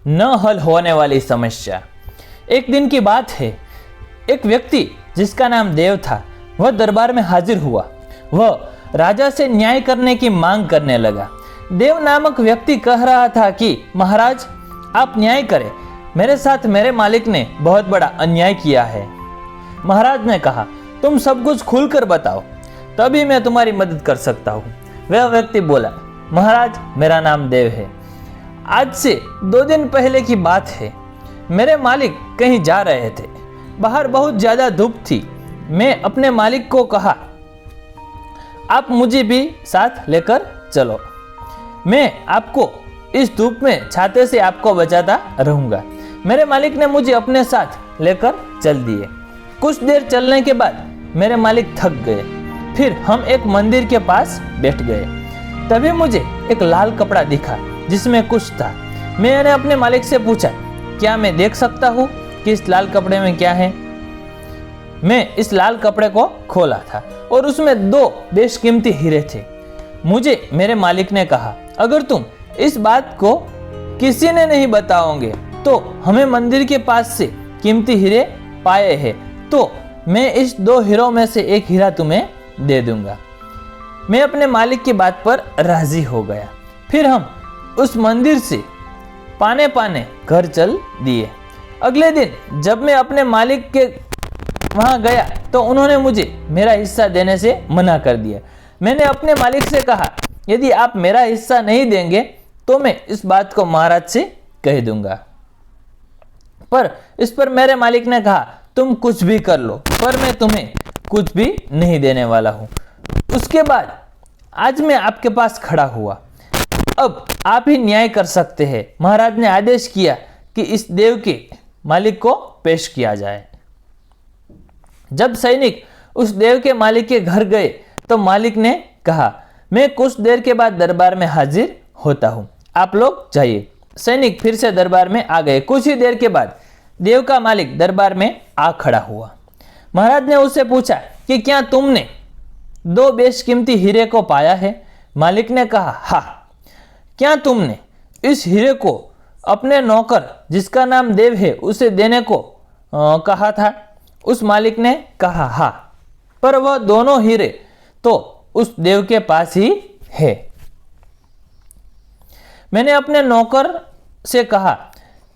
न हल होने वाली समस्या। एक दिन की बात है, एक व्यक्ति जिसका नाम देव था, वह दरबार में हाजिर हुआ। वह राजा से न्याय करने की मांग करने लगा। देव नामक व्यक्ति कह रहा था कि महाराज, आप न्याय करें, मेरे साथ मेरे मालिक ने बहुत बड़ा अन्याय किया है। महाराज ने कहा, तुम सब कुछ खुलकर बताओ, तभी मैं तुम्हारी मदद कर सकता हूँ। वह व्यक्ति बोला, महाराज, मेरा नाम देव है। आज से 2 दिन पहले की बात है। मेरे मालिक कहीं जा रहे थे। बाहर बहुत ज्यादा धूप थी। मैं अपने मालिक को कहा, आप मुझे भी साथ लेकर चलो, मैं आपको इस धूप में छाते से आपको बचाता रहूंगा। मेरे मालिक ने मुझे अपने साथ लेकर चल दिए। कुछ देर चलने के बाद मेरे मालिक थक गए। फिर हम एक मंदिर के पास बैठ गए। तभी मुझे एक लाल कपड़ा दिखा जिसमें कुछ था। मैंने अपने मालिक से पूछा, क्या मैं देख सकता हूँ कि इस लाल कपड़े में क्या है? मैं इस लाल कपड़े को खोला था और उसमें 2 बेशकीमती हीरे थे। मुझे मेरे मालिक ने कहा, अगर तुम इस बात को किसी ने नहीं बताओगे तो हमें मंदिर के पास से कीमती हीरे पाए हैं, तो मैं इस 2 हीरों में से एक हीरा तुम्हें दे दूंगा। मैं अपने मालिक की बात पर राजी हो गया। फिर हम उस मंदिर से पाने पाने घर चल दिए। अगले दिन जब मैं अपने मालिक के वहां गया तो उन्होंने मुझे मेरा हिस्सा देने से मना कर दिया। मैंने अपने मालिक से कहा, यदि आप मेरा हिस्सा नहीं देंगे तो मैं इस बात को महाराज से कह दूंगा। पर इस पर मेरे मालिक ने कहा, तुम कुछ भी कर लो, पर मैं तुम्हें कुछ भी नहीं देने वाला हूं। उसके बाद आज मैं आपके पास खड़ा हुआ। अब आप ही न्याय कर सकते हैं। महाराज ने आदेश किया कि इस देव के मालिक को पेश किया जाए। जब सैनिक उस देव के मालिक के घर गए तो मालिक ने कहा, मैं कुछ देर के बाद दरबार में हाजिर होता हूं, आप लोग जाइए। सैनिक फिर से दरबार में आ गए। कुछ ही देर के बाद देव का मालिक दरबार में आ खड़ा हुआ। महाराज ने उससे पूछा कि क्या तुमने 2 बेशकीमती हीरे को पाया है? मालिक ने कहा, हाँ। क्या तुमने इस हीरे को अपने नौकर जिसका नाम देव है उसे देने को कहा था? उस मालिक ने कहा, हाँ, पर वह दोनों हीरे तो उस देव के पास ही है। मैंने अपने नौकर से कहा,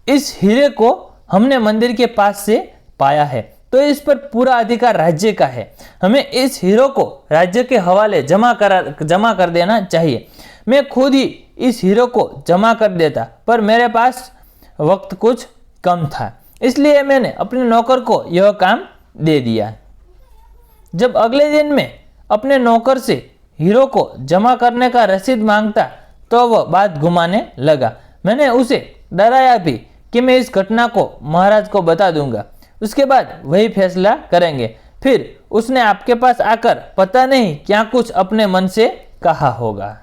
इस हीरे को हमने मंदिर के पास से पाया है, तो इस पर पूरा अधिकार राज्य का है। हमें इस हीरो को राज्य के हवाले जमा कर देना चाहिए। मैं खुद ही इस हीरो को जमा कर देता, पर मेरे पास वक्त कुछ कम था, इसलिए मैंने अपने नौकर को यह काम दे दिया। जब अगले दिन मैं अपने नौकर से हीरो को जमा करने का रसीद मांगता तो वह बात घुमाने लगा। मैंने उसे डराया भी कि मैं इस घटना को महाराज को बता दूंगा, उसके बाद वही फैसला करेंगे। फिर उसने आपके पास आकर पता नहीं क्या कुछ अपने मन से कहा होगा।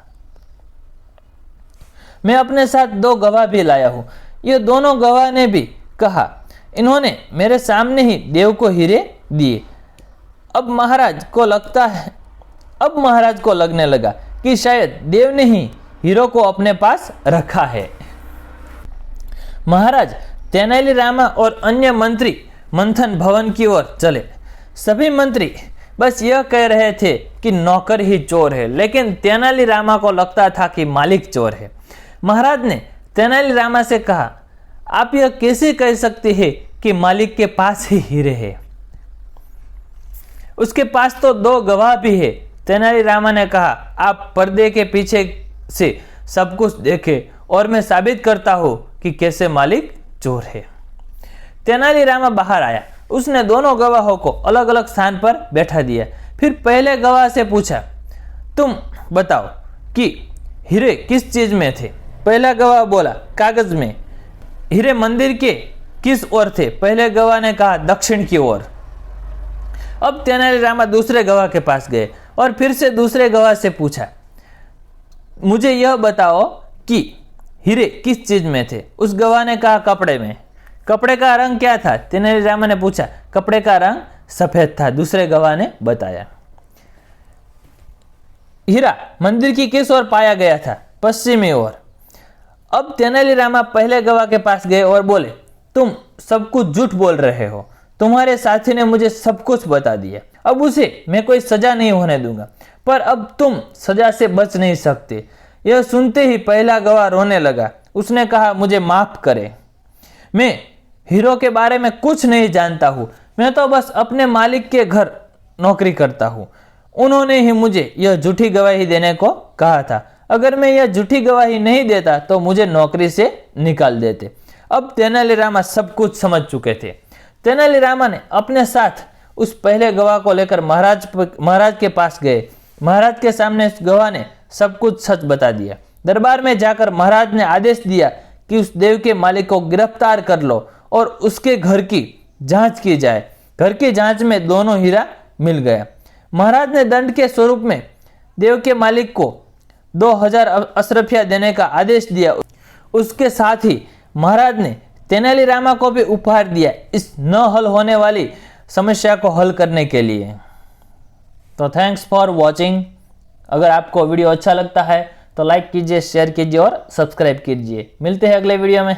मैं अपने साथ 2 गवाह भी लाया हूं। ये दोनों गवाह ने भी कहा, इन्होंने मेरे सामने ही देव को हीरे दिए। अब महाराज को लगने लगा कि शायद देव ने ही हीरो को अपने पास रखा है। महाराज तेनालीरामा और अन्य मंत्री मंथन भवन की ओर चले। सभी मंत्री बस यह कह रहे थे कि नौकर ही चोर है, लेकिन तेनालीरामा को लगता था कि मालिक चोर है। महाराज ने तेनालीरामा से कहा, आप यह कैसे कह सकते हैं कि मालिक के पास ही हीरे है? उसके पास तो 2 गवाह भी है। तेनालीरामा ने कहा, आप पर्दे के पीछे से सब कुछ देखें और मैं साबित करता हूं कि कैसे मालिक चोर है। तेनालीरामा बाहर आया। उसने दोनों गवाहों को अलग अलग स्थान पर बैठा दिया। फिर पहले गवाह से पूछा, तुम बताओ कि हीरे किस चीज में थे? पहला गवाह बोला, कागज में। हीरे मंदिर के किस ओर थे? पहले गवाह ने कहा, दक्षिण की ओर। अब तेनालीरामा दूसरे गवाह के पास गए और फिर से दूसरे गवाह से पूछा, मुझे यह बताओ कि हीरे किस चीज में थे? उस गवाह ने कहा, कपड़े में। कपड़े का रंग क्या था? तेनालीरामा ने पूछा। कपड़े का रंग सफेद था, दूसरे गवाह ने बताया। हीरा मंदिर की किस ओर पाया गया था? पश्चिमी ओर। अब तेनालीरामा पहले गवाह के पास गए और बोले, तुम सब कुछ झूठ बोल रहे हो, तुम्हारे साथी ने मुझे सब कुछ बता दिया। अब उसे मैं कोई सजा नहीं होने दूंगा, पर अब तुम सजा से बच नहीं सकते। यह सुनते ही पहला गवाह रोने लगा। उसने कहा, मुझे माफ करें, मैं हीरो के बारे में कुछ नहीं जानता हूँ, मैं तो बस अपने मालिक के घर नौकरी करता हूँ। उन्होंने ही मुझे यह झूठी गवाही देने को कहा था। अगर मैं यह झूठी गवाही नहीं देता तो मुझे नौकरी से निकाल देते। अब तेनालीरामा सब कुछ समझ चुके थे। तेनालीरामा ने अपने साथ उस पहले गवाह को लेकर महाराज के पास गए। महाराज के सामने उस गवाह ने सब कुछ सच बता दिया। दरबार में जाकर महाराज ने आदेश दिया कि उस देव के मालिक को गिरफ्तार कर लो और उसके घर की जांच की जाए। घर की जांच में दोनों हीरा मिल गया। महाराज ने दंड के स्वरूप में देव के मालिक को 2000 अशरफिया देने का आदेश दिया। उसके साथ ही महाराज ने तेनालीरामा को भी उपहार दिया इस न हल होने वाली समस्या को हल करने के लिए। तो थैंक्स फॉर वॉचिंग। अगर आपको वीडियो अच्छा लगता है तो लाइक कीजिए, शेयर कीजिए और सब्सक्राइब कीजिए। मिलते हैं अगले वीडियो में।